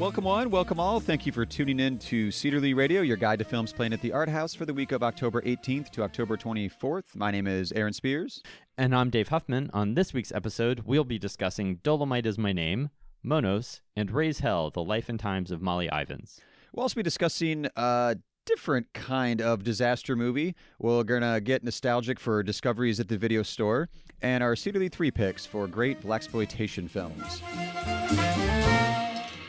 Welcome one, welcome all. Thank you for tuning in to Cedar Radio, your guide to films playing at the Art House for the week of October 18th to October 24th. My name is Aaron Spears. And I'm Dave Huffman. On this week's episode, we'll be discussing Dolemite is My Name, Monos, and Raise Hell, The Life and Times of Molly Ivins. We'll also be discussing a different kind of disaster movie. We're going to get nostalgic for discoveries at the video store, and our Cedar 3 picks for great Blaxploitation films.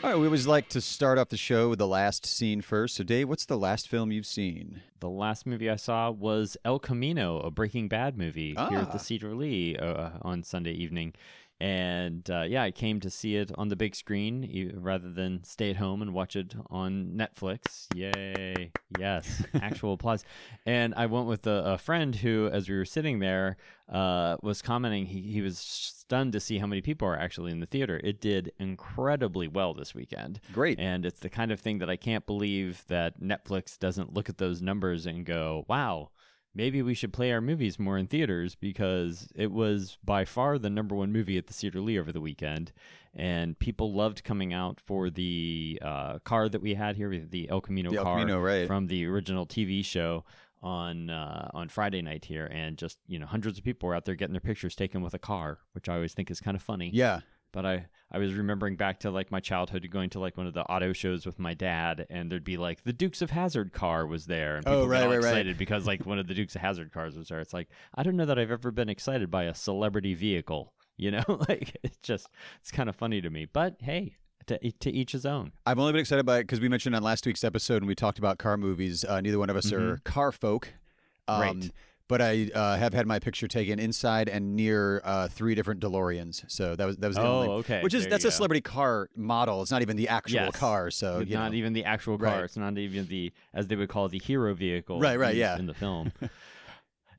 All right, we always like to start off the show with the last scene first. So, Dave, what's the last film you've seen? The last movie I saw was El Camino, a Breaking Bad movie here at the Cedar Lee on Sunday evening. And I came to see it on the big screen rather than stay at home and watch it on Netflix. Yay. Yes. Actual applause. And I went with a friend who, as we were sitting there, was commenting. He was stunned to see how many people are actually in the theater. It did incredibly well this weekend. Great. And it's the kind of thing that I can't believe that Netflix doesn't look at those numbers and go, wow, maybe we should play our movies more in theaters, because it was by far the number one movie at the Cedar Lee over the weekend. And people loved coming out for the car that we had here, the El Camino car right, from the original TV show on Friday night here. And just, hundreds of people were out there getting their pictures taken with a car, which I always think is kind of funny. Yeah. But I was remembering back to my childhood going to one of the auto shows with my dad, and there'd be the Dukes of Hazzard car was there, and people got all excited because one of the Dukes of Hazzard cars was there. It's I don't know that I've ever been excited by a celebrity vehicle, it's kind of funny to me. But hey, to each his own. I've only been excited by it because we mentioned on last week's episode when we talked about car movies, neither one of us are car folk. Right. But I have had my picture taken inside and near 3 different DeLoreans. So that was the only. Okay. That's a celebrity car model. It's not even the actual car. So it's not even the actual car. Right. It's not even the, as they would call it, the hero vehicle. In the film.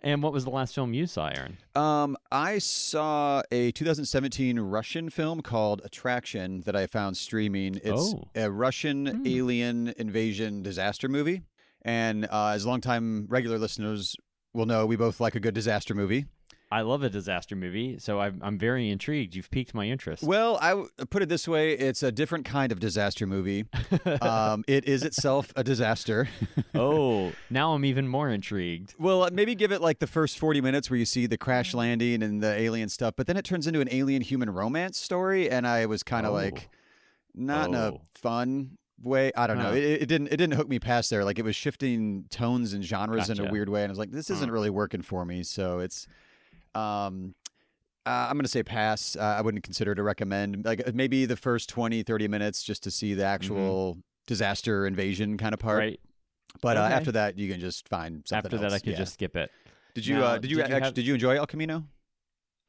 And what was the last film you saw, Aaron? I saw a 2017 Russian film called Attraction that I found streaming. It's a Russian alien invasion disaster movie. And as longtime regular listeners will know, we both like a good disaster movie. I love a disaster movie, so I'm very intrigued. You've piqued my interest. Well, I put it this way. It's a different kind of disaster movie. It is itself a disaster. Oh, now I'm even more intrigued. Well, maybe give it the first 40 minutes where you see the crash landing and the alien stuff, but then it turns into an alien-human romance story, and I was kind of not in a fun way. I don't know. It didn't hook me past there. It was shifting tones and genres in a weird way, and I was this isn't really working for me. So it's I'm going to say pass. I wouldn't consider it a recommend. Maybe the first 20-30 minutes just to see the actual disaster invasion kind of part. Right. But after that you can just find something after that else. I could just skip it. Did you enjoy El Camino?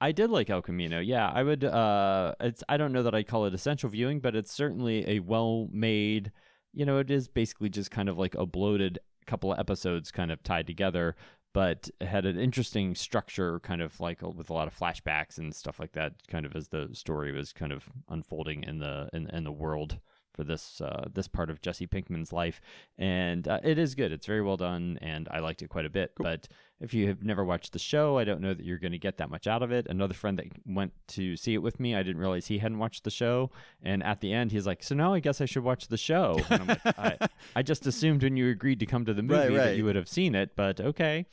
I did like El Camino. Yeah, I would. I don't know that I'd call it essential viewing, but it's certainly a well-made. It is basically just kind of a bloated couple of episodes kind of tied together, but it had an interesting structure, kind of with a lot of flashbacks and stuff like that, kind of as the story was kind of unfolding in the world for this part of Jesse Pinkman's life. And it is good. It's very well done, and I liked it quite a bit. Cool. But if you have never watched the show, I don't know that you're going to get that much out of it. Another friend that went to see it with me, I didn't realize he hadn't watched the show. And at the end, he's like, so now I guess I should watch the show. And I'm I just assumed when you agreed to come to the movie that you would have seen it, but okay.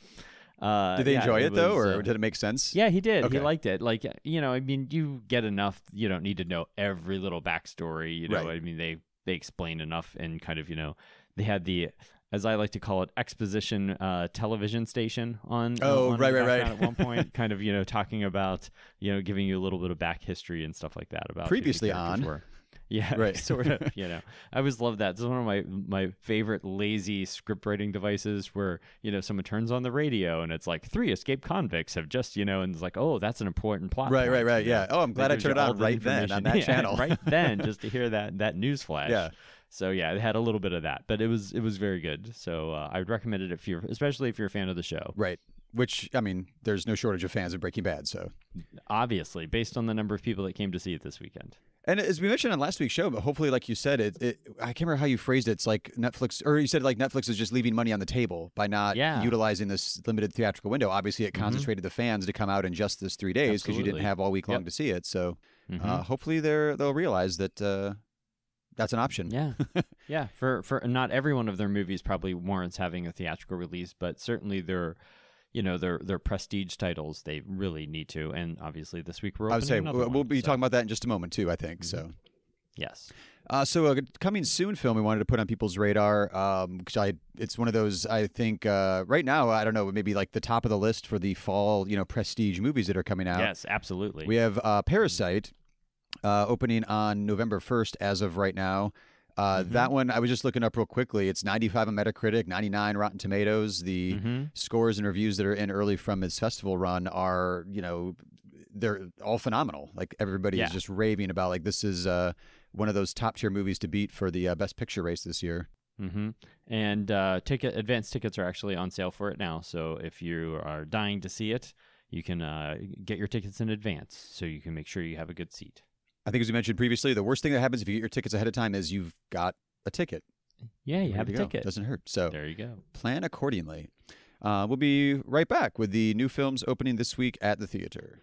Did they enjoy it though, or did it make sense? Yeah, he did. Okay. He liked it. You get enough. You don't need to know every little backstory. They explain enough, and kind of, they had the, as I like to call it, exposition television station on. Right. At one point, kind of, talking about, giving you a little bit of back history and stuff like that about previously on. Yeah, right. Sort of, I always love that. It's one of my favorite lazy script writing devices where, someone turns on the radio and it's 3 escaped convicts have just, and it's oh, that's an important plot. Right. Yeah. Oh, I'm glad I turned it on right then on that channel. Right then, just to hear that news flash. Yeah. So yeah, it had a little bit of that, but it was very good. So I would recommend it especially if you're a fan of the show. Right. Which, there's no shortage of fans of Breaking Bad, so. Obviously, based on the number of people that came to see it this weekend. And as we mentioned on last week's show, but hopefully, like you said, I can't remember how you phrased it. It's Netflix, or you said Netflix is just leaving money on the table by not utilizing this limited theatrical window. Obviously, it concentrated the fans to come out in just this 3 days because you didn't have all week long to see it. So hopefully they'll realize that that's an option. Yeah, yeah. For not every one of their movies probably warrants having a theatrical release, but certainly their prestige titles, they really need to. And obviously this week we're opening another one. We'll be talking about that in just a moment too, I think. So yes. So a coming soon film we wanted to put on people's radar. It's one of those, I think, right now, I don't know, maybe like the top of the list for the fall, prestige movies that are coming out. Yes, absolutely. We have Parasite opening on November 1st as of right now. That one, I was just looking up real quickly. It's 95 on Metacritic, 99 Rotten Tomatoes. The scores and reviews that are in early from its festival run are, they're all phenomenal. Like everybody is just raving about, like, this is one of those top tier movies to beat for the Best Picture race this year. And advance tickets are actually on sale for it now. So if you are dying to see it, you can get your tickets in advance so you can make sure you have a good seat. I think, as we mentioned previously, the worst thing that happens if you get your tickets ahead of time is you've got a ticket. Yeah, you have a ticket. Doesn't hurt. So there you go. Plan accordingly. We'll be right back with the new films opening this week at the theater.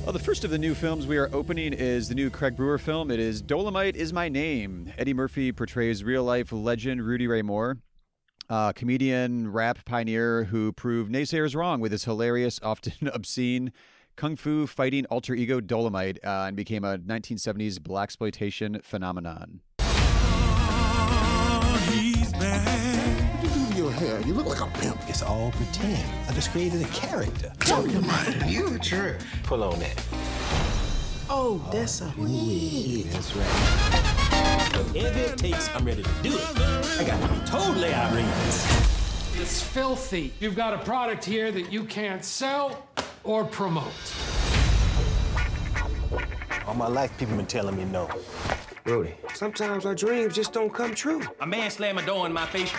Well, the first of the new films we are opening is the new Craig Brewer film. It is Dolemite Is My Name. Eddie Murphy portrays real-life legend Rudy Ray Moore, comedian, rap pioneer who proved naysayers wrong with his hilarious, often obscene, kung fu fighting alter ego Dolemite, and became a 1970s blaxploitation phenomenon. He's back. What you do to your hair? You look like a pimp. It's all pretend. I just created a character. Dolemite. You a trip. Pull on that. Oh, that's a weed. That's right. Whatever it takes, I'm ready to do it. I got to be totally outrageous. It's filthy. You've got a product here that you can't sell or promote. All my life, people been telling me no. Rudy, sometimes our dreams just don't come true. A man slam a door in my face,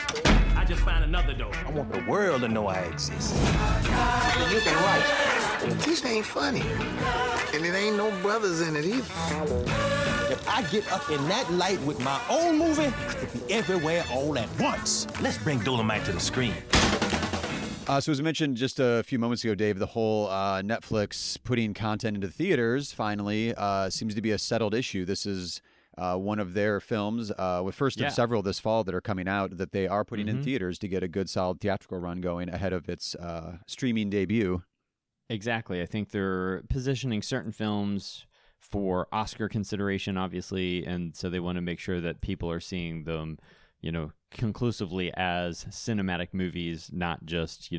I just find another door. I want the world to know I exist. You can write. This ain't funny. And it ain't no brothers in it either. If I get up in that light with my own movie, I could be everywhere all at once. Let's bring Dolemite to the screen. So as I mentioned just a few moments ago, Dave, the whole Netflix putting content into theaters finally seems to be a settled issue. This is one of their films, with first of several this fall that are coming out that they are putting in theaters to get a good, solid theatrical run going ahead of its streaming debut. Exactly. I think they're positioning certain films for Oscar consideration, obviously, and so they want to make sure that people are seeing them, conclusively as cinematic movies, not just,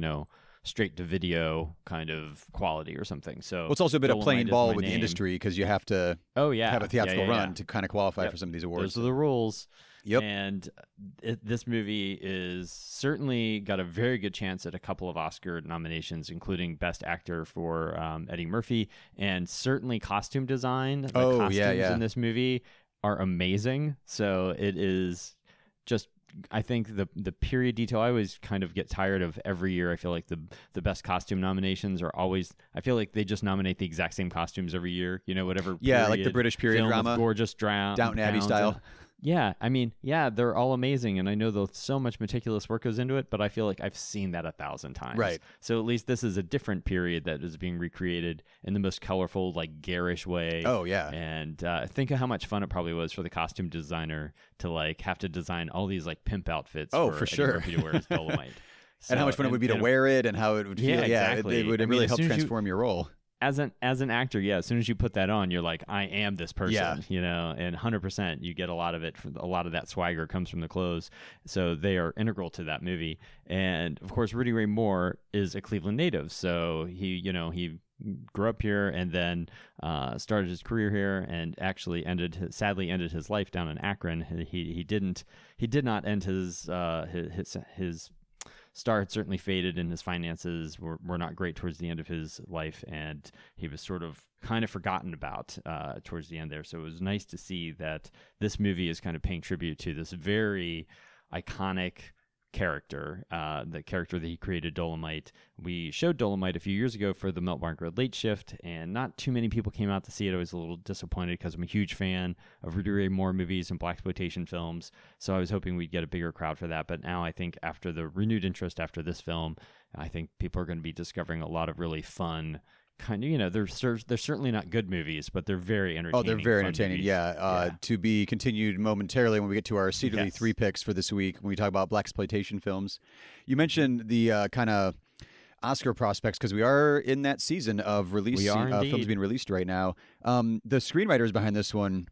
straight to video kind of quality or something. So it's also a bit of playing ball with the industry because you have to have a theatrical run to kind of qualify for some of these awards. Those are the rules. Yep. And this movie is certainly got a very good chance at a couple of Oscar nominations, including Best Actor for Eddie Murphy, and certainly costume design. The costumes in this movie are amazing. So it is just, I think the period detail, I always kind of get tired of every year. I feel like the best costume nominations are always, I feel like they just nominate the exact same costumes every year, whatever. Yeah, like the British period drama. Gorgeous Downton Abbey style. Yeah, I mean, they're all amazing, and I know there's so much meticulous work goes into it, but I feel like I've seen that 1,000 times. Right. So at least this is a different period that is being recreated in the most colorful, like, garish way. Oh, yeah. And think of how much fun it probably was for the costume designer to, like, have to design all these, like, pimp outfits for for sure. Eddie Murphy to wear as Dolemite. And how much fun it would be to wear it and how it would feel. Exactly. It would really help transform your role. As an actor, as soon as you put that on, you're like, I am this person, and 100% you get a lot of it. A lot of that swagger comes from the clothes. So they are integral to that movie. And of course, Rudy Ray Moore is a Cleveland native. So he grew up here and then started his career here and actually sadly ended his life down in Akron. He did not end his star had certainly faded, and his finances were not great towards the end of his life, and he was sort of kind of forgotten about towards the end there. So it was nice to see that this movie is kind of paying tribute to this very iconic character, the character that he created, Dolemite. We showed Dolemite a few years ago for the Melt Bar Grill Late Shift, and not too many people came out to see it. I was a little disappointed because I'm a huge fan of Rudy Ray Moore movies and Blaxploitation films, so I was hoping we'd get a bigger crowd for that. But now I think after the renewed interest after this film, I think people are going to be discovering a lot of really fun kind of, they're certainly not good movies, but they're very entertaining. Oh, they're very entertaining. Movies. Yeah. To be continued momentarily when we get to our Cedarly 3 picks for this week when we talk about Blaxploitation films. You mentioned the kind of Oscar prospects because we are in that season of release films being released right now. The screenwriters behind this one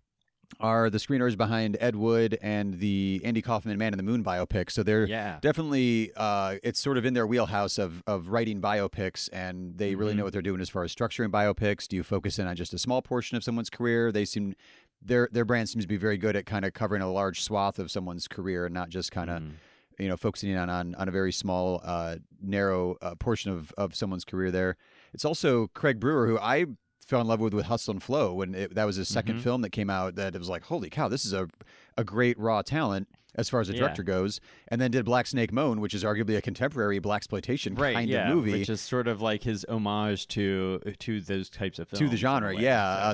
are the screenwriters behind Ed Wood and the Andy Kaufman Man in the Moon biopic. So they're definitely, it's sort of in their wheelhouse of writing biopics, and they really know what they're doing as far as structuring biopics. Do you focus in on just a small portion of someone's career? They seem, their brand seems to be very good at kind of covering a large swath of someone's career and not just kind of, focusing on a very small, narrow portion of someone's career there. It's also Craig Brewer, who I fell in love with Hustle and Flow when that was his second film that came out, that it was like, holy cow, this is a great raw talent as far as a director goes. And then did Black Snake Moan, which is arguably a contemporary Blaxploitation kind of movie. Which is sort of like his homage to those types of films. To the genre,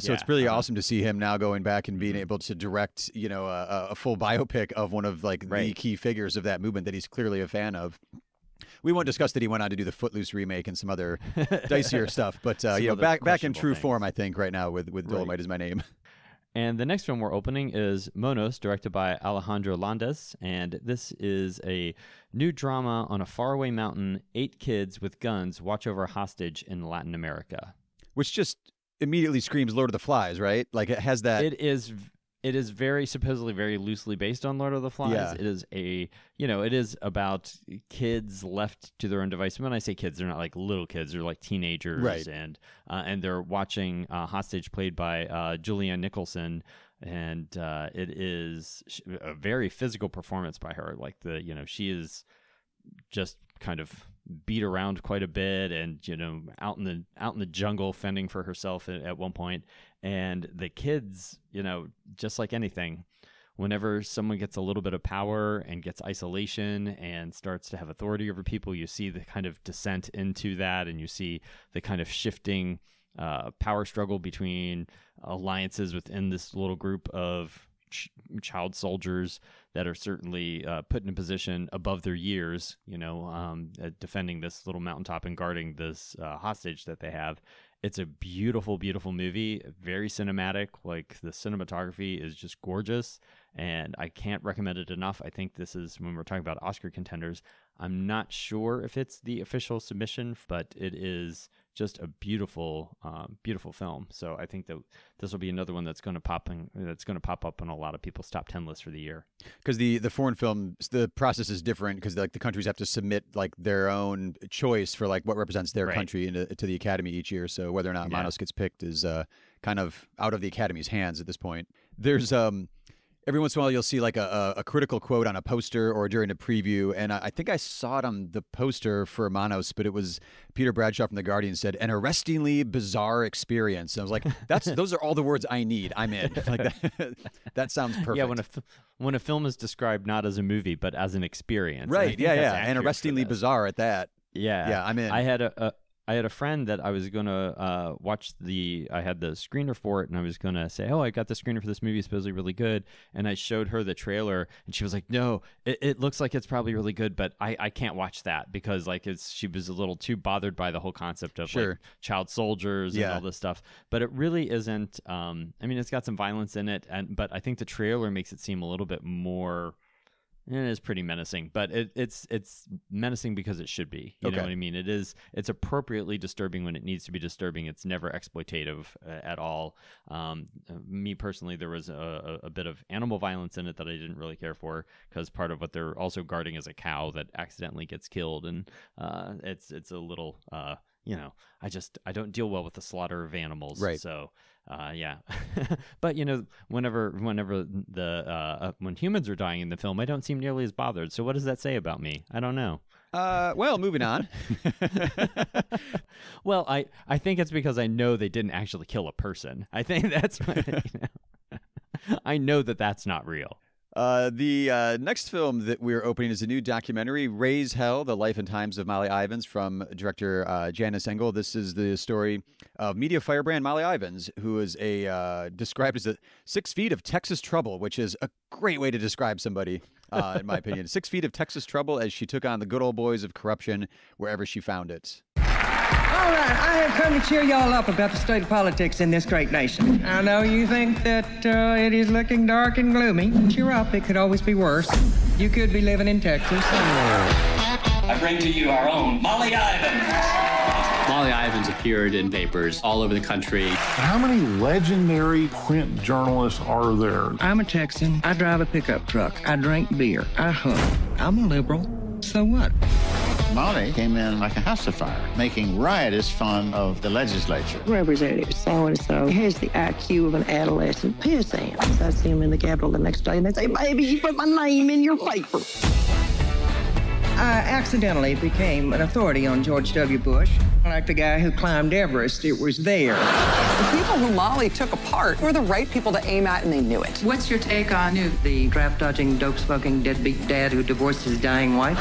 So it's really awesome to see him now going back and being able to direct, a full biopic of one of like the key figures of that movement that he's clearly a fan of. We won't discuss that he went on to do the Footloose remake and some other dicier stuff, but back in true form, I think, right now with Dolemite is my name. And the next film we're opening is Monos, directed by Alejandro Landes, and this is a new drama on a faraway mountain. 8 kids with guns watch over a hostage in Latin America, which just immediately screams Lord of the Flies, right? Like it has that. It is very supposedly very loosely based on Lord of the Flies. Yeah. It is it is about kids left to their own devices. When I say kids, they're not like little kids; they're like teenagers, right? And they're watching a hostage played by Julianne Nicholson, and it is a very physical performance by her. Like she is just kind of beat around quite a bit, and out in the jungle fending for herself at one point. And the kids, just like anything, whenever someone gets a little bit of power and gets isolation and starts to have authority over people, you see the kind of descent into that, and you see the kind of shifting power struggle between alliances within this little group of child soldiers that are certainly put in a position above their years, defending this little mountaintop and guarding this hostage that they have. It's a beautiful, beautiful movie, very cinematic. Like the cinematography is just gorgeous, and I can't recommend it enough. I think this is, when we're talking about Oscar contenders, I'm not sure if it's the official submission, but it is just a beautiful, beautiful film. So I think that this will be another one that's going to pop up on a lot of people's top 10 lists for the year. Because the foreign films, the process is different because the countries have to submit like their own choice for like what represents their country to the Academy each year. So whether or not Monos gets picked is kind of out of the Academy's hands at this point. There's every once in a while, you'll see like a critical quote on a poster or during a preview. And I think I saw it on the poster for Monos, but it was Peter Bradshaw from The Guardian said, "An arrestingly bizarre experience." And I was like, those are all the words I need. I'm in. Like that sounds perfect. Yeah, when a film is described not as a movie, but as an experience. Right, yeah. And arrestingly bizarre at that. Yeah, I'm in. I had a friend that I was going to watch I had the screener for it, and I was going to say, I got the screener for this movie, it's supposedly really good. And I showed her the trailer, and she was like, no, it looks like it's probably really good, but I can't watch that because like she was a little too bothered by the whole concept of like child soldiers and all this stuff. But it really isn't, it's got some violence in it, but I think the trailer makes it seem a little bit more... It is pretty menacing, but it's menacing because it should be. You know what I mean? It's appropriately disturbing when it needs to be disturbing. It's never exploitative at all. Me personally, there was a bit of animal violence in it that I didn't really care for because part of what they're also guarding is a cow that accidentally gets killed, and it's a little I don't deal well with the slaughter of animals. Right. So. But whenever when humans are dying in the film, I don't seem nearly as bothered. So what does that say about me? I don't know. Well, moving on. Well, I think it's because I know they didn't actually kill a person. I think that's I know that that's not real. The next film that we're opening is a new documentary, Raise Hell, The Life and Times of Molly Ivins, from director Janice Engel. This is the story of media firebrand Molly Ivins, who is described as 6 feet of Texas trouble, which is a great way to describe somebody, in my opinion. 6 feet of Texas trouble as she took on the good old boys of corruption wherever she found it. All right, I have come to cheer y'all up about the state of politics in this great nation. I know you think that it is looking dark and gloomy. Cheer up, it could always be worse. You could be living in Texas. I bring to you our own Molly Ivins. Molly Ivins appeared in papers all over the country. How many legendary print journalists are there? I'm a Texan. I drive a pickup truck. I drink beer. I hunt. I'm a liberal. So what? Molly came in like a house of fire, making riotous fun of the legislature. Representative so-and-so has the IQ of an adolescent pissant. I see him in the Capitol the next day, and they say, baby, you put my name in your paper. I accidentally became an authority on George W. Bush. Like the guy who climbed Everest, it was there. The people who Molly took apart were the right people to aim at, and they knew it. What's your take on Newt, the draft-dodging, dope-smoking, deadbeat dad who divorced his dying wife?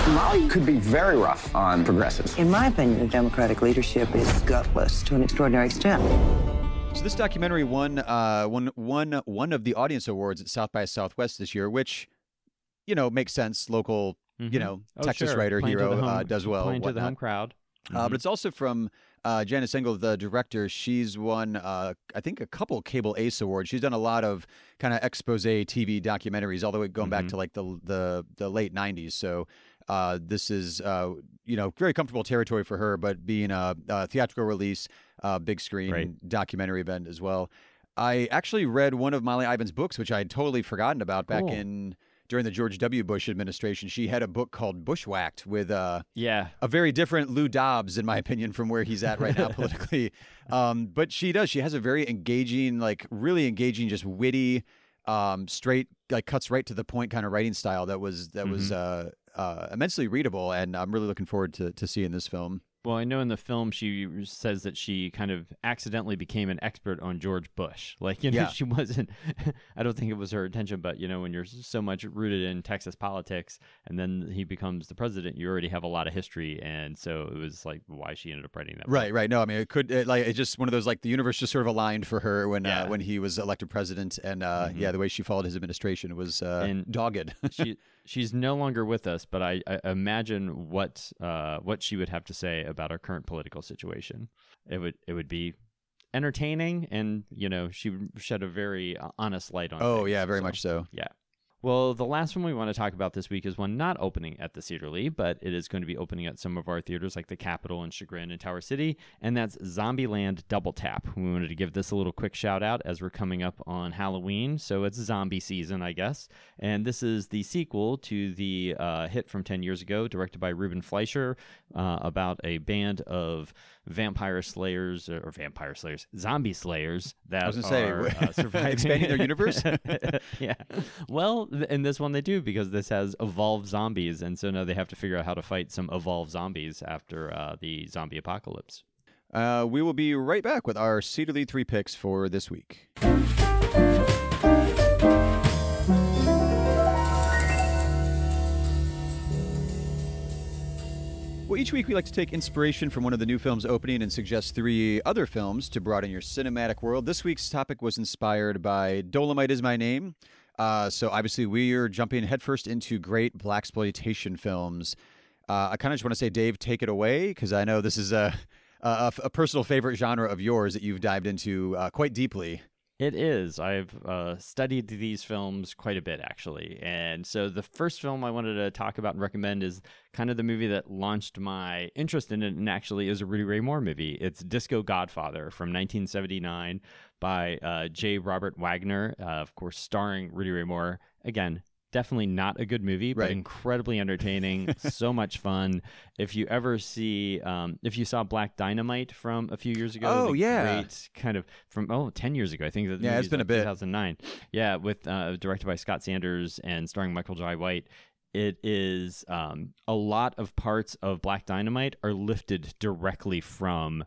Molly could be very rough on progressives. In my opinion, the Democratic leadership is gutless to an extraordinary extent. So this documentary won one of the audience awards at South by Southwest this year, which, makes sense. Local, Texas sure. writer, Playing hero, does well. Playing to the home crowd. But it's also from Janice Engel, the director. She's won, I think, a couple Cable Ace Awards. She's done a lot of kind of expose TV documentaries, all the way going back to like the late 90s. So this is, very comfortable territory for her, but being a theatrical release, big screen documentary event as well. I actually read one of Molly Ivins' books, which I had totally forgotten about back during the George W. Bush administration. She had a book called Bushwhacked with a very different Lou Dobbs, in my opinion, from where he's at right now politically. But she has a very engaging, really engaging, just witty, straight, cuts right to the point kind of writing style that was immensely readable. And I'm really looking forward to seeing this film. Well, I know in the film she says that she kind of accidentally became an expert on George Bush. She wasn't, I don't think it was her intention, but, when you're so much rooted in Texas politics and then he becomes the president, you already have a lot of history. And so it was why she ended up writing that book. Right. No, I mean, it's just one of those, the universe just sort of aligned for her when he was elected president. And the way she followed his administration was dogged. She's no longer with us, but I imagine what she would have to say about our current political situation. It would be entertaining, and she shed a very honest light on things. Oh yeah, very much so. Yeah. Well, the last one we want to talk about this week is one not opening at the Cedar Lee, but it is going to be opening at some of our theaters like the Capitol and Chagrin and Tower City, and that's Zombieland Double Tap. We wanted to give this a little quick shout out as we're coming up on Halloween, so it's zombie season, I guess. And this is the sequel to the hit from 10 years ago, directed by Ruben Fleischer, about a band of zombie slayers that are surviving. Expanding their universe? Yeah. Well, in this one they do, because this has evolved zombies, and so now they have to figure out how to fight some evolved zombies after the zombie apocalypse. We will be right back with our Cedar Lee 3 picks for this week. Well, each week we like to take inspiration from one of the new films opening and suggest 3 other films to broaden your cinematic world. This week's topic was inspired by Dolemite Is My Name. So obviously we are jumping headfirst into great Blaxploitation films. I kind of just want to say, Dave, take it away, because I know this is a personal favorite genre of yours that you've dived into quite deeply. It is. I've studied these films quite a bit, actually. And so the first film I wanted to talk about and recommend is kind of the movie that launched my interest in it, and actually is a Rudy Ray Moore movie. It's Disco Godfather from 1979 by J. Robert Wagner, of course, starring Rudy Ray Moore. Again, definitely not a good movie, but incredibly entertaining, so much fun. If you ever see, if you saw Black Dynamite from a few years ago, great kind of from 10 years ago, I think. It's been a bit. 2009, with directed by Scott Sanders and starring Michael Jai White. It is a lot of parts of Black Dynamite are lifted directly from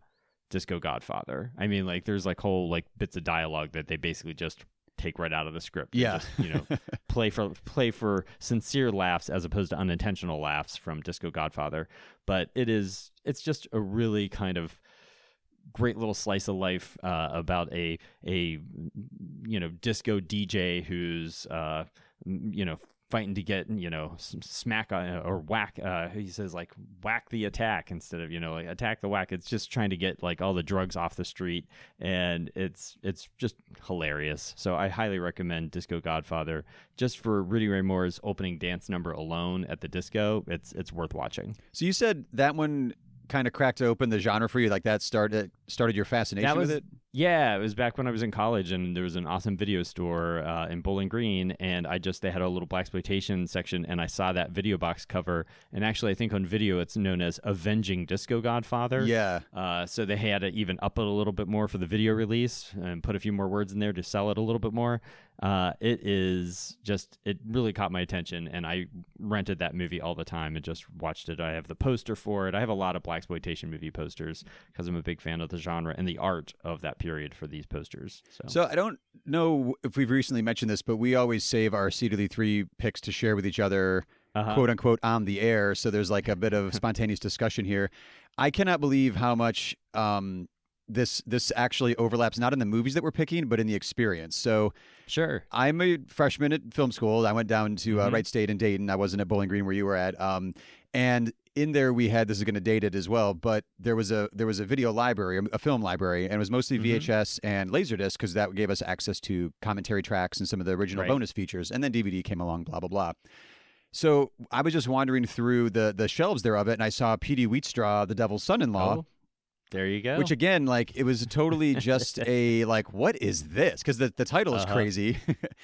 Disco Godfather. I mean, there's whole bits of dialogue that they basically just take right out of the script. Yeah. Just, play for sincere laughs as opposed to unintentional laughs from Disco Godfather. But it's just a really kind of great little slice of life about a disco DJ who's fighting to get smack or whack. He says like whack the attack instead of like attack the whack. It's just trying to get like all the drugs off the street, and it's just hilarious. So I highly recommend Disco Godfather. Just for Rudy Ray Moore's opening dance number alone at the disco, it's worth watching. So you said that one kind of cracked open the genre for you, like that started your fascination with it? Yeah, it was back when I was in college, and there was an awesome video store in Bowling Green, and they had a little Blaxploitation section, and I saw that video box cover, and actually I think on video it's known as Avenging Disco Godfather. Yeah. So they had to even up it a little bit more for the video release and put a few more words in there to sell it a little bit more. It really caught my attention, and I rented that movie all the time and just watched it. I have the poster for it. I have a lot of Blaxploitation movie posters because I'm a big fan of the genre and the art of that period for these posters. So I don't know if we've recently mentioned this, but we always save our Cedar 3 picks to share with each other, quote unquote, on the air. So there's like a bit of spontaneous discussion here. I cannot believe how much this actually overlaps, not in the movies that we're picking, but in the experience. So sure, I'm a freshman at film school. I went down to Wright State in Dayton. I wasn't at Bowling Green where you were at. And in there we had, this is going to date it as well, but there was a video library, a film library, and it was mostly VHS and Laserdisc because that gave us access to commentary tracks and some of the original bonus features. And then DVD came along, blah, blah, blah. So I was just wandering through the shelves there of it, and I saw P.D. Wheatstraw, The Devil's Son-in-Law. Oh, there you go. Which again, like, it was totally just a like, what is this? Because the title is crazy,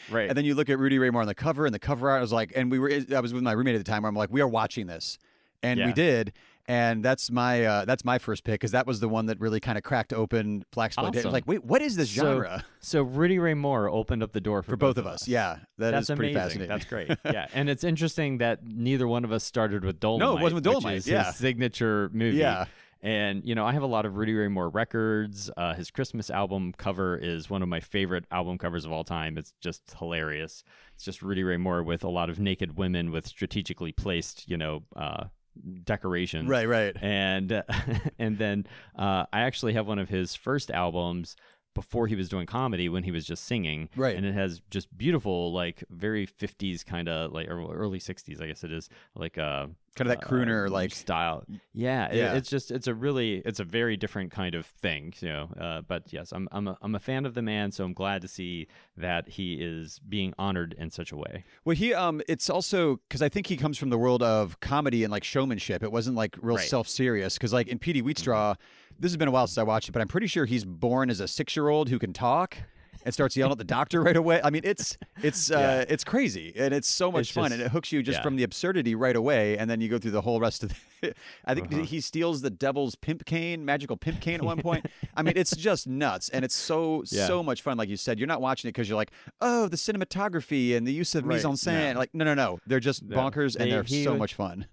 right? And then you look at Rudy Ray Moore on the cover, and the cover art was like, and I was with my roommate at the time, where I'm like, we are watching this, and we did, and that's my first pick because that was the one that really kind of cracked open Blaxploitation. Awesome. I was like, wait, what is this genre? So Rudy Ray Moore opened up the door for both of us. Yeah, that's pretty amazing. fascinating. That's great. Yeah, and it's interesting that neither one of us started with Dolemite. No, it wasn't with Dolemite. Which is his signature movie. Yeah. And, I have a lot of Rudy Ray Moore records. His Christmas album cover is one of my favorite album covers of all time. It's just hilarious. It's just Rudy Ray Moore with a lot of naked women with strategically placed, decorations. Right. And and then I actually have one of his first albums before he was doing comedy when he was just singing. Right. And it has just beautiful, like very 50s kind of like, or early 60s, I guess it is, like kind of that crooner like style. Yeah. It's a very different kind of thing, but yes, I'm a fan of the man, so I'm glad to see that he is being honored in such a way. Well, he it's also because I think he comes from the world of comedy and like showmanship. It wasn't like real self-serious because like in P.D. Wheatstraw, this has been a while since I watched it, but I'm pretty sure he's born as a 6-year-old who can talk and starts yelling at the doctor right away. I mean, it's crazy and it's so much fun, and it hooks you just from the absurdity right away, and then you go through the whole rest of the I think he steals the devil's magical pimp cane at one point. I mean, it's just nuts, and it's so much fun. Like you said, you're not watching it because you're like, oh, the cinematography and the use of mise en scène. Like, no, they're just bonkers, and they're so much fun.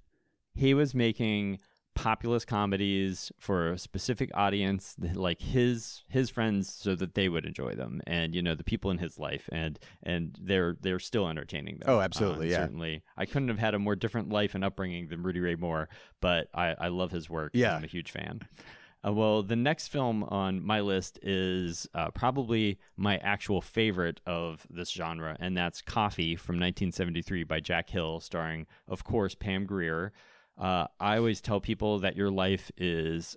He was making populist comedies for a specific audience, like his friends, so that they would enjoy them, and the people in his life, and they're still entertaining them. Oh, absolutely, certainly. I couldn't have had a more different life and upbringing than Rudy Ray Moore, but I love his work. Yeah, I'm a huge fan. Well, the next film on my list is probably my actual favorite of this genre, and that's Coffee from 1973 by Jack Hill, starring, of course, Pam Grier. I always tell people that your life is,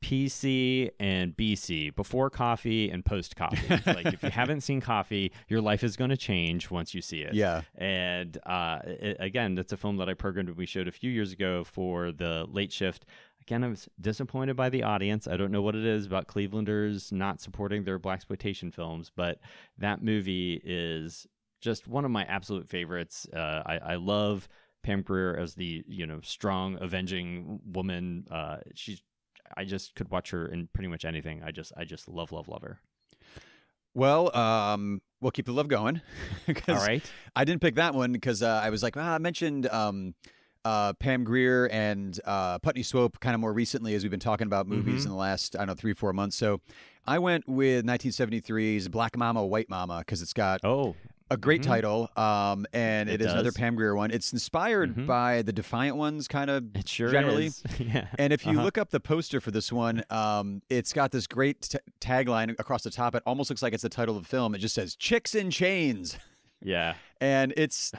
PC and BC, before coffee and post coffee. Like if you haven't seen Coffee, your life is going to change once you see it. Yeah. And again, that's a film that I programmed and we showed a few years ago for the late shift. Again, I was disappointed by the audience. I don't know what it is about Clevelanders not supporting their Blaxploitation films, but that movie is just one of my absolute favorites. I love Pam Grier as the strong avenging woman. I just could watch her in pretty much anything. I just love her. Well, we'll keep the love going. All right. I didn't pick that one because I was like, I mentioned Pam Grier and Putney Swope kind of more recently, as we've been talking about movies in the last, I don't know, 3-4 months. So I went with 1973's Black Mama, White Mama, because it's got a great title, and it is another Pam Grier one. It's inspired by the Defiant Ones, kind of generally. Is. Yeah. And if you look up the poster for this one, it's got this great tagline across the top. It almost looks like it's the title of the film. It just says "Chicks in Chains." Yeah. And it's,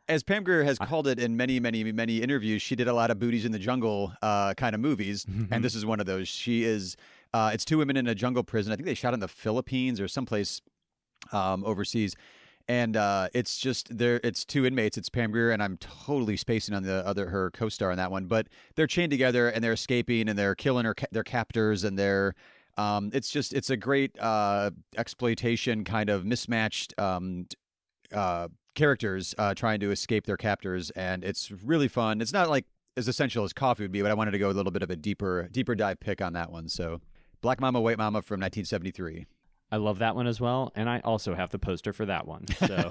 as Pam Grier has called it in many, many, many interviews, she did a lot of Booties in the Jungle kind of movies, and this is one of those. She is. It's two women in a jungle prison. I think they shot in the Philippines or someplace overseas. And it's just it's two inmates. It's Pam Grier, and I'm totally spacing on her co-star in that one. But they're chained together, and they're escaping, and they're killing their captors, and they're it's a great exploitation kind of mismatched characters trying to escape their captors, and it's really fun. It's not like as essential as Coffee would be, but I wanted to go a little bit of a deeper dive pick on that one. So, Black Mama, White Mama from 1973. I love that one as well, and I also have the poster for that one. So,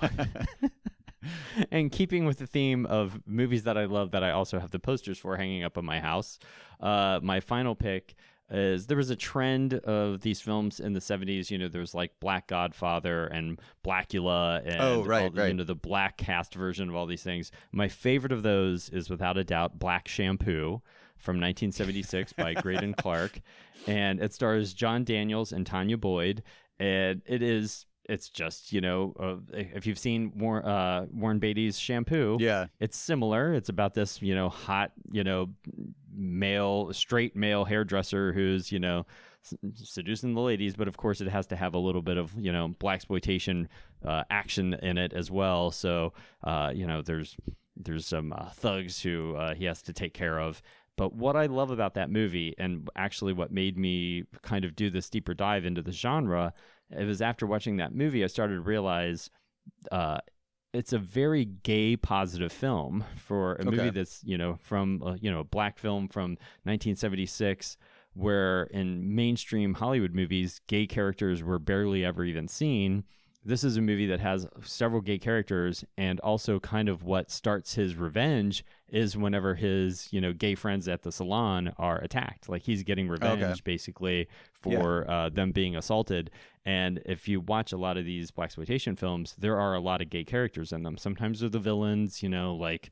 and keeping with the theme of movies that I love, that I also have the posters for hanging up in my house. My final pick is, there was a trend of these films in the 70s. You know, there was like Black Godfather and Blackula and the black cast version of all these things. My favorite of those is without a doubt Black Shampoo from 1976 by Graydon Clark, and it stars John Daniels and Tanya Boyd. And it's just, you know, if you've seen Warren Beatty's Shampoo, it's similar. It's about this, you know, hot, you know, straight male hairdresser who's, you know, seducing the ladies, but of course it has to have a little bit of, you know, blaxploitation action in it as well. So, you know, there's some thugs who he has to take care of. But what I love about that movie, and actually what made me kind of do this deeper dive into the genre, it was after watching that movie, I started to realize it's a very gay positive film for a movie that's, you know, from, you know, a black film from 1976, where in mainstream Hollywood movies, gay characters were barely ever even seen. This is a movie that has several gay characters, and also kind of what starts his revenge is whenever his, you know, gay friends at the salon are attacked. Like, he's getting revenge basically for them being assaulted. And if you watch a lot of these blaxploitation films, there are a lot of gay characters in them. Sometimes they're the villains, you know, like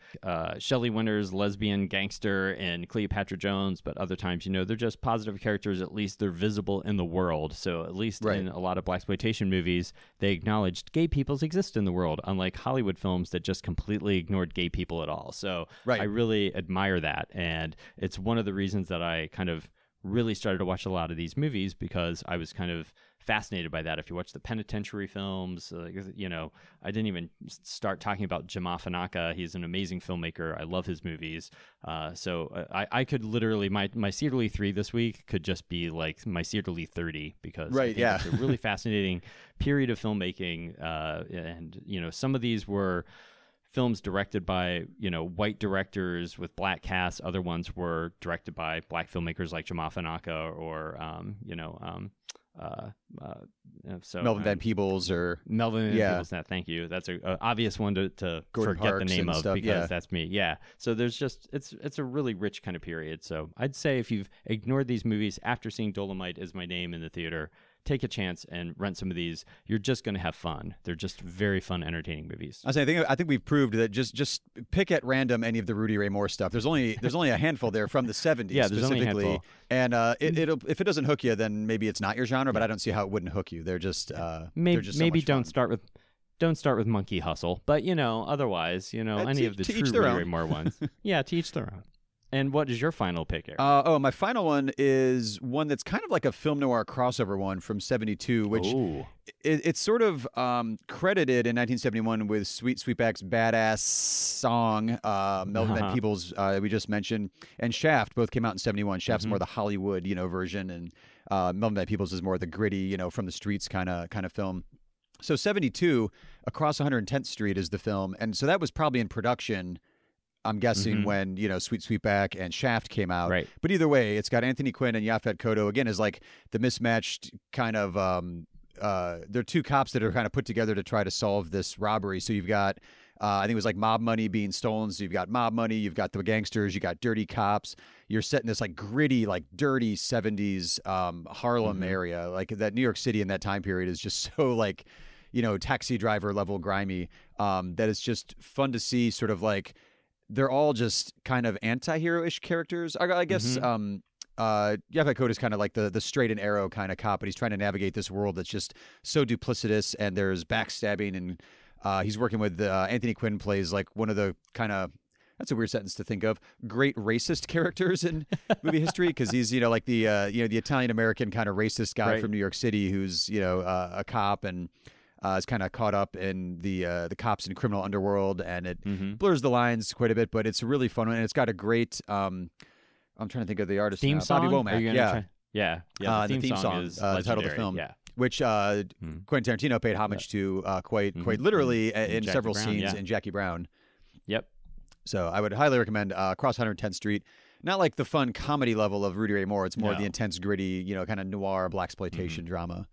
Shelley Winters, lesbian gangster, and Cleopatra Jones. But other times, you know, they're just positive characters. At least they're visible in the world. So at least in a lot of blaxploitation movies, they acknowledged gay peoples exist in the world, unlike Hollywood films that just completely ignored gay people at all. So I really admire that. And it's one of the reasons that I kind of really started to watch a lot of these movies, because I was kind of fascinated by that. If you watch the penitentiary films, you know, I didn't even start talking about Jama Fanaka. He's an amazing filmmaker. I love his movies. So I could literally, my Cedarly 3 this week could just be like my Cedarly 30, because I think it's a really fascinating period of filmmaking. And, you know, some of these were films directed by, you know, white directors with black casts. Other ones were directed by black filmmakers like Jama Fanaka or, you know, Melvin Van Peebles or Melvin Van Peebles. Thank you. That's a obvious one to forget Parks the name of stuff, because that's me. Yeah. So there's just it's a really rich kind of period. So I'd say if you've ignored these movies after seeing Dolemite Is My Name in the theater, take a chance and rent some of these. You're just going to have fun. They're just very fun, entertaining movies. I think we've proved that just pick at random any of the Rudy Ray Moore stuff. There's only a handful there from the 70s specifically. Only a handful. And it'll if it doesn't hook you, then maybe it's not your genre. But I don't see how it wouldn't hook you. They're just maybe don't start with Monkey Hustle. But you know, otherwise, you know, any of the true Rudy Ray Moore ones. Yeah, to each their own. And what is your final pick, Eric? My final one is one that's kind of like a film noir crossover one from 72, which it's sort of credited in 1971 with Sweetback's badass song, Melvin Van Peebles, we just mentioned, and Shaft both came out in 71. Shaft's more the Hollywood, you know, version, and Melvin Van Peebles is more the gritty, you know, from the streets kind of film. So 72, Across 110th Street is the film, and so that was probably in production, I'm guessing, when, you know, Sweetback and Shaft came out. Right. But either way, it's got Anthony Quinn and Yaphet Kotto, again, as like the mismatched kind of, they're two cops that are kind of put together to try to solve this robbery. So you've got I think it was like mob money being stolen. So you've got mob money, you've got the gangsters, you got dirty cops. You're set in this like gritty, like dirty 70s Harlem area. Like that New York City in that time period is just so like, taxi driver level grimy, that it's just fun to see. Sort of like they're all just kind of anti-hero-ish characters. I guess Yaphet is kind of like the straight and arrow kind of cop, but he's trying to navigate this world that's just so duplicitous, and there's backstabbing, and he's working with Anthony Quinn plays like one of the kind of, that's a weird sentence to think of, great racist characters in movie history, because he's like the the Italian American kind of racist guy from New York City who's a cop and is kind of caught up in the cops and criminal underworld, and it blurs the lines quite a bit, but it's a really fun one, and it's got a great I'm trying to think of the artist theme now. song? Bobby Womack. Yeah. The theme song is the title of the film, which Quentin Tarantino paid homage to quite literally in Jackie several Brown, scenes in Jackie Brown. Yep. So I would highly recommend Cross 110th Street. Not like the fun comedy level of Rudy Ray Moore. It's more the intense, gritty, kind of noir blaxploitation drama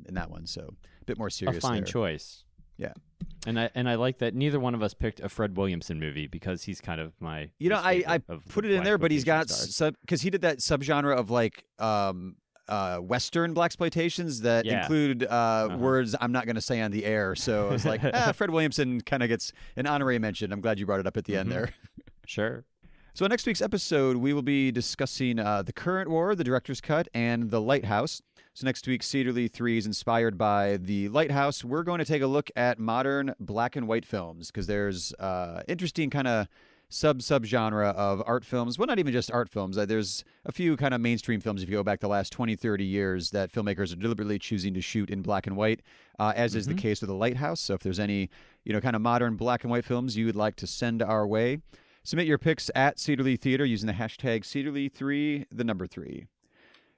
in that one. So a bit more serious. A fine there. choice. Yeah. And I like that neither one of us picked a Fred Williamson movie, because he's kind of my I put it in there, but he's got because he did that subgenre of like Western blaxploitations that include words I'm not going to say on the air. So I was like, Fred Williamson kind of gets an honorary mention. I'm glad you brought it up at the end there. Sure. So in next week's episode, we will be discussing The Current War, the director's cut, and The Lighthouse. So next week, Cedar Lee 3 is inspired by The Lighthouse. We're going to take a look at modern black and white films, because there's interesting kind of sub-genre of art films. Well, not even just art films. There's a few kind of mainstream films, if you go back the last 20, 30 years, that filmmakers are deliberately choosing to shoot in black and white, as is the case with The Lighthouse. So if there's any, kind of modern black and white films you would like to send our way, submit your picks at Cedar Lee Theater using the hashtag CedarLee3, the number 3.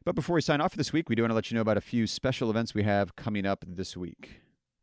But before we sign off for this week, we do want to let you know about a few special events we have coming up this week.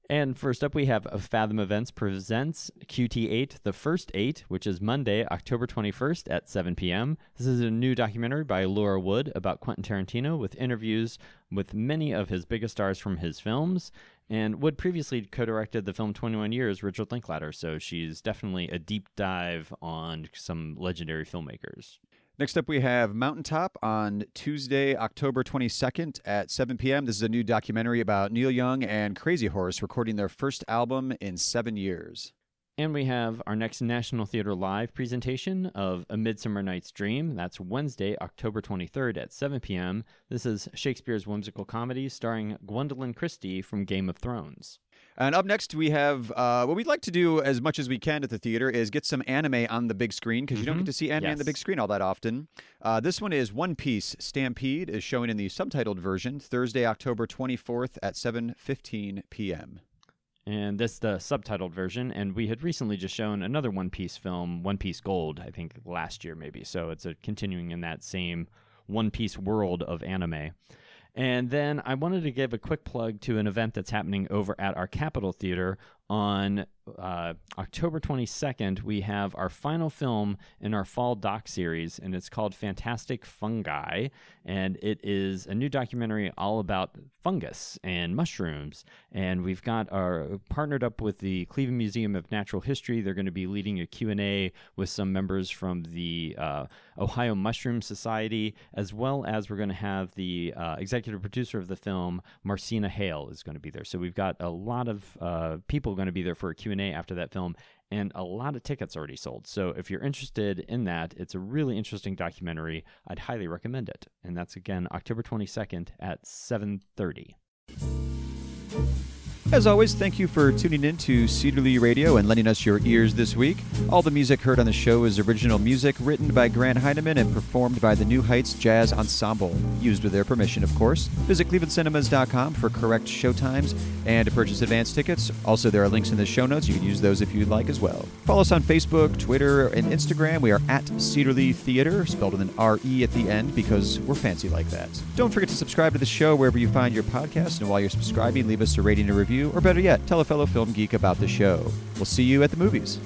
And first up, we have Fathom Events presents QT8, The First 8, which is Monday, October 21st at 7 p.m. This is a new documentary by Laura Wood about Quentin Tarantino, with interviews with many of his biggest stars from his films. And Wood previously co-directed the film 21 Years, Richard Linklater, so she's definitely a deep dive on some legendary filmmakers. Next up, we have Mountaintop on Tuesday, October 22nd at 7 p.m. This is a new documentary about Neil Young and Crazy Horse recording their first album in 7 years. And we have our next National Theater Live presentation of A Midsummer Night's Dream. That's Wednesday, October 23rd at 7 p.m. This is Shakespeare's whimsical comedy starring Gwendolyn Christie from Game of Thrones. And up next, we have what we'd like to do as much as we can at the theater is get some anime on the big screen, because you don't get to see anime on the big screen all that often. This one is One Piece Stampede, is showing in the subtitled version Thursday, October 24th at 7:15 p.m. And this is the subtitled version, and we had recently just shown another One Piece film, One Piece Gold, I think last year maybe. So it's continuing in that same One Piece world of anime. And then I wanted to give a quick plug to an event that's happening over at our Capitol Theater on October 22nd. We have our final film in our fall doc series, and it's called Fantastic Fungi. And it is a new documentary all about fungus and mushrooms. And we've got partnered up with the Cleveland Museum of Natural History. They're going to be leading a Q&A with some members from the Ohio Mushroom Society, as well as we're going to have the executive producer of the film, Marcina Hale, is going to be there. So we've got a lot of people going to be there for a Q&A after that film, and a lot of tickets already sold. So if you're interested in that, it's a really interesting documentary. I'd highly recommend it. And that's, again, October 22nd at 7:30. As always, thank you for tuning in to Cedar Lee Radio and lending us your ears this week. All the music heard on the show is original music written by Grant Heineman and performed by the New Heights Jazz Ensemble, used with their permission, of course. Visit clevelandcinemas.com for correct showtimes and to purchase advance tickets. Also, there are links in the show notes. You can use those if you'd like as well. Follow us on Facebook, Twitter, and Instagram. We are at Cedar Lee Theater, spelled with an R-E at the end because we're fancy like that. Don't forget to subscribe to the show wherever you find your podcast, and while you're subscribing, leave us a rating and review, or better yet, tell a fellow film geek about the show. We'll see you at the movies.